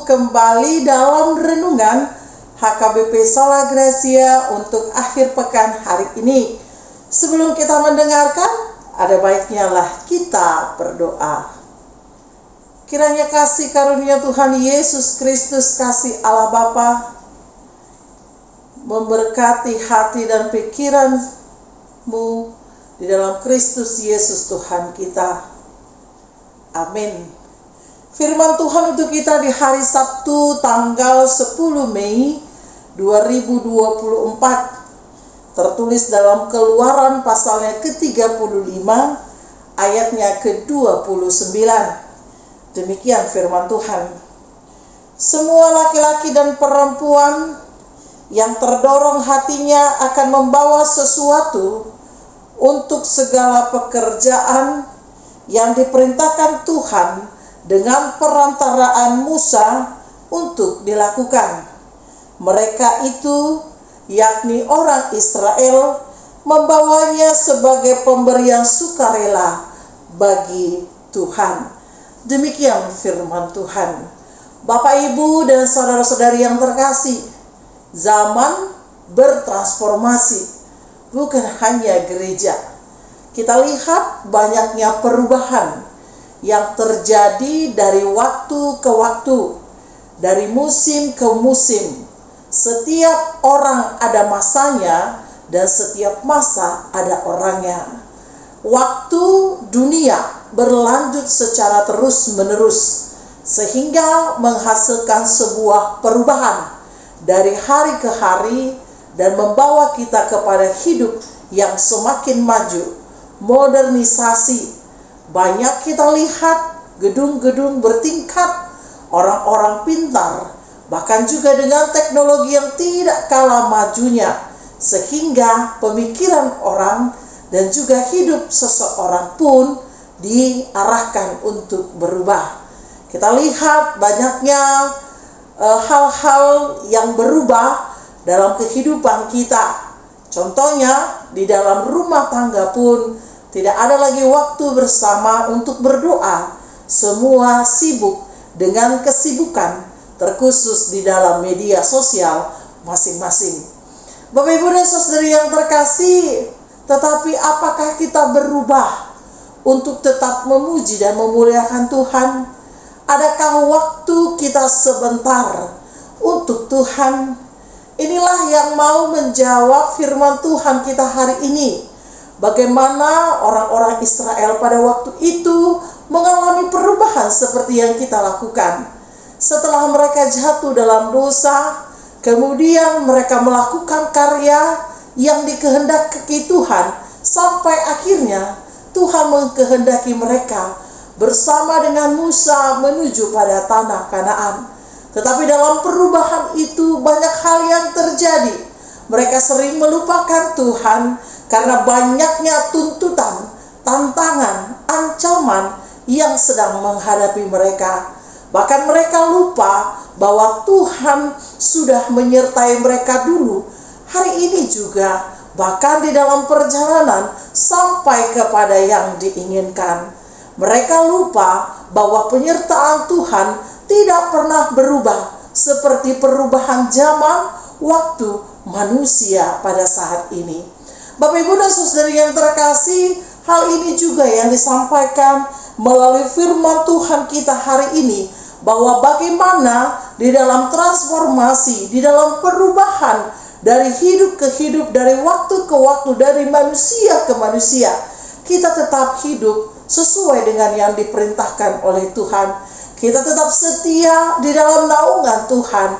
kembali dalam renungan HKBP Sola Gracia untuk akhir pekan hari ini. Sebelum kita mendengarkan, ada baiknya lah kita berdoa. Kiranya kasih karunia Tuhan Yesus Kristus, kasih Allah Bapa, memberkati hati dan pikiranmu di dalam Kristus Yesus Tuhan kita. Amin. Firman Tuhan untuk kita di hari Sabtu tanggal 10 Mei 2024 tertulis dalam Keluaran pasalnya ke-35 ayatnya ke-29. Demikian firman Tuhan. Semua laki-laki dan perempuan yang terdorong hatinya akan membawa sesuatu untuk segala pekerjaan yang diperintahkan Tuhan dengan perantaraan Musa untuk dilakukan. Mereka itu, yakni orang Israel, membawanya sebagai pemberian sukarela bagi Tuhan. Demikian firman Tuhan. Bapak, Ibu, dan saudara-saudari yang terkasih, zaman bertransformasi, bukan hanya gereja. Kita lihat banyaknya perubahan yang terjadi dari waktu ke waktu, dari musim ke musim. Setiap orang ada masanya dan setiap masa ada orangnya. Waktu dunia berlanjut secara terus-menerus sehingga menghasilkan sebuah perubahan dari hari ke hari dan membawa kita kepada hidup yang semakin maju. Modernisasi, banyak kita lihat gedung-gedung bertingkat, orang-orang pintar, bahkan juga dengan teknologi yang tidak kalah majunya, sehingga pemikiran orang dan juga hidup seseorang pun diarahkan untuk berubah. Kita lihat banyaknya hal-hal yang berubah dalam kehidupan kita. Contohnya, di dalam rumah tangga pun tidak ada lagi waktu bersama untuk berdoa. Semua sibuk dengan kesibukan, terkhusus di dalam media sosial masing-masing. Bapak, Ibu, dan saudari yang terkasih, tetapi apakah kita berubah untuk tetap memuji dan memuliakan Tuhan? Adakah waktu kita sebentar untuk Tuhan? Inilah yang mau menjawab firman Tuhan kita hari ini. Bagaimana orang-orang Israel pada waktu itu mengalami perubahan seperti yang kita lakukan. Setelah mereka jatuh dalam dosa, kemudian mereka melakukan karya yang dikehendaki Tuhan, sampai akhirnya Tuhan mengkehendaki mereka bersama dengan Musa menuju pada tanah Kanaan. Tetapi dalam perubahan itu banyak hal yang terjadi. Mereka sering melupakan Tuhan karena banyaknya tuntutan, tantangan, ancaman yang sedang menghadapi mereka. Bahkan mereka lupa bahwa Tuhan sudah menyertai mereka dulu, hari ini juga, bahkan di dalam perjalanan sampai kepada yang diinginkan. Mereka lupa bahwa penyertaan Tuhan tidak pernah berubah seperti perubahan zaman waktu manusia pada saat ini. Bapak, Ibu, dan saudari yang terkasih, hal ini juga yang disampaikan melalui firman Tuhan kita hari ini, bahwa bagaimana di dalam transformasi, di dalam perubahan dari hidup ke hidup, dari waktu ke waktu, dari manusia ke manusia, kita tetap hidup sesuai dengan yang diperintahkan oleh Tuhan. Kita tetap setia di dalam naungan Tuhan.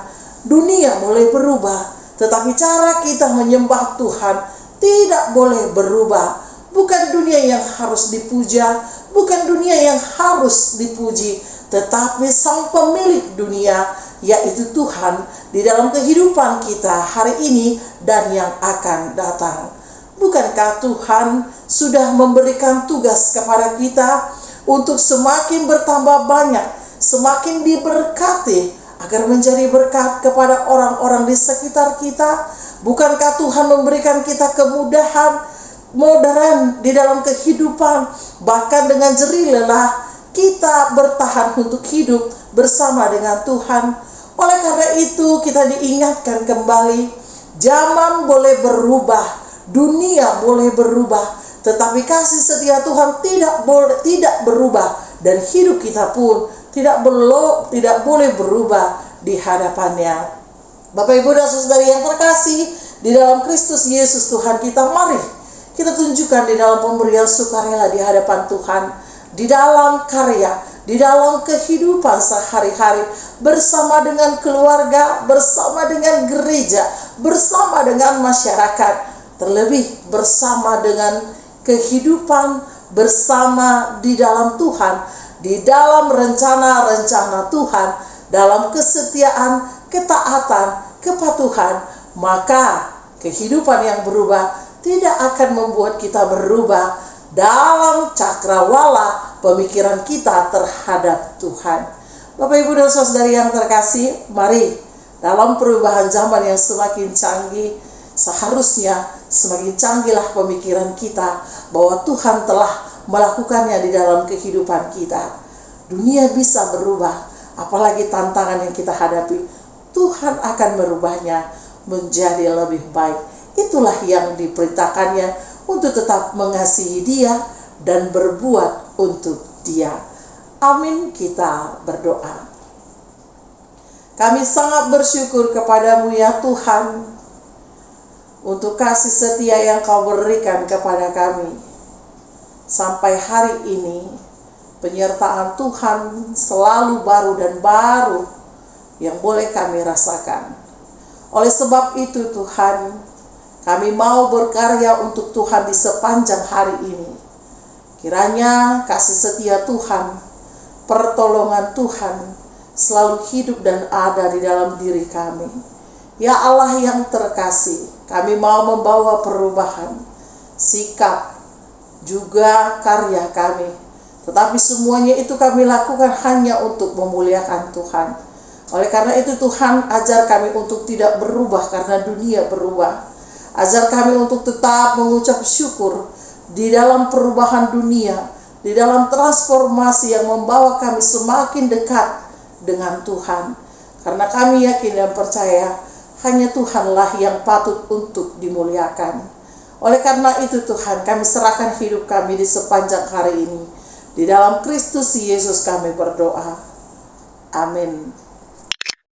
Dunia boleh berubah, tetapi cara kita menyembah Tuhan tidak boleh berubah. Bukan dunia yang harus dipuja, bukan dunia yang harus dipuji, tetapi Sang pemilik dunia, yaitu Tuhan, di dalam kehidupan kita hari ini dan yang akan datang. Bukankah Tuhan sudah memberikan tugas kepada kita untuk semakin bertambah banyak, semakin diberkati, agar menjadi berkat kepada orang-orang di sekitar kita? Bukankah Tuhan memberikan kita kemudahan modern di dalam kehidupan, bahkan dengan jerih lelah kita bertahan untuk hidup bersama dengan Tuhan. Oleh karena itu kita diingatkan kembali, zaman boleh berubah, dunia boleh berubah, tetapi kasih setia Tuhan tidak berubah, dan hidup kita pun tidak boleh berubah di hadapannya. Bapak, Ibu, dan saudari yang terkasih di dalam Kristus Yesus Tuhan kita, mari kita tunjukkan di dalam pemberian sukarela di hadapan Tuhan, di dalam karya, di dalam kehidupan sehari-hari, bersama dengan keluarga, bersama dengan gereja, bersama dengan masyarakat, terlebih bersama dengan kehidupan bersama di dalam Tuhan, di dalam rencana-rencana Tuhan, dalam kesetiaan, ketaatan, kepatuhan. Maka kehidupan yang berubah tidak akan membuat kita berubah dalam cakrawala pemikiran kita terhadap Tuhan. Bapak, Ibu, dan saudari yang terkasih, mari dalam perubahan zaman yang semakin canggih, seharusnya semakin canggihlah pemikiran kita bahwa Tuhan telah melakukannya di dalam kehidupan kita. Dunia bisa berubah, apalagi tantangan yang kita hadapi, Tuhan akan merubahnya menjadi lebih baik. Itulah yang diperintahkannya, untuk tetap mengasihi Dia dan berbuat untuk Dia. Amin. Kita berdoa. Kami sangat bersyukur kepadamu ya Tuhan, untuk kasih setia yang Kau berikan kepada kami. Sampai hari ini, penyertaan Tuhan selalu baru dan baru yang boleh kami rasakan. Oleh sebab itu Tuhan, kami mau berkarya untuk Tuhan di sepanjang hari ini. Kiranya kasih setia Tuhan, pertolongan Tuhan selalu hidup dan ada di dalam diri kami. Ya Allah yang terkasih, kami mau membawa perubahan sikap, juga karya kami. Tetapi semuanya itu kami lakukan hanya untuk memuliakan Tuhan. Oleh karena itu Tuhan, ajar kami untuk tidak berubah karena dunia berubah. Ajar kami untuk tetap mengucap syukur di dalam perubahan dunia, di dalam transformasi yang membawa kami semakin dekat dengan Tuhan. Karena kami yakin dan percaya hanya Tuhanlah yang patut untuk dimuliakan. Oleh karena itu Tuhan, kami serahkan hidup kami di sepanjang hari ini. Di dalam Kristus Yesus kami berdoa. Amin.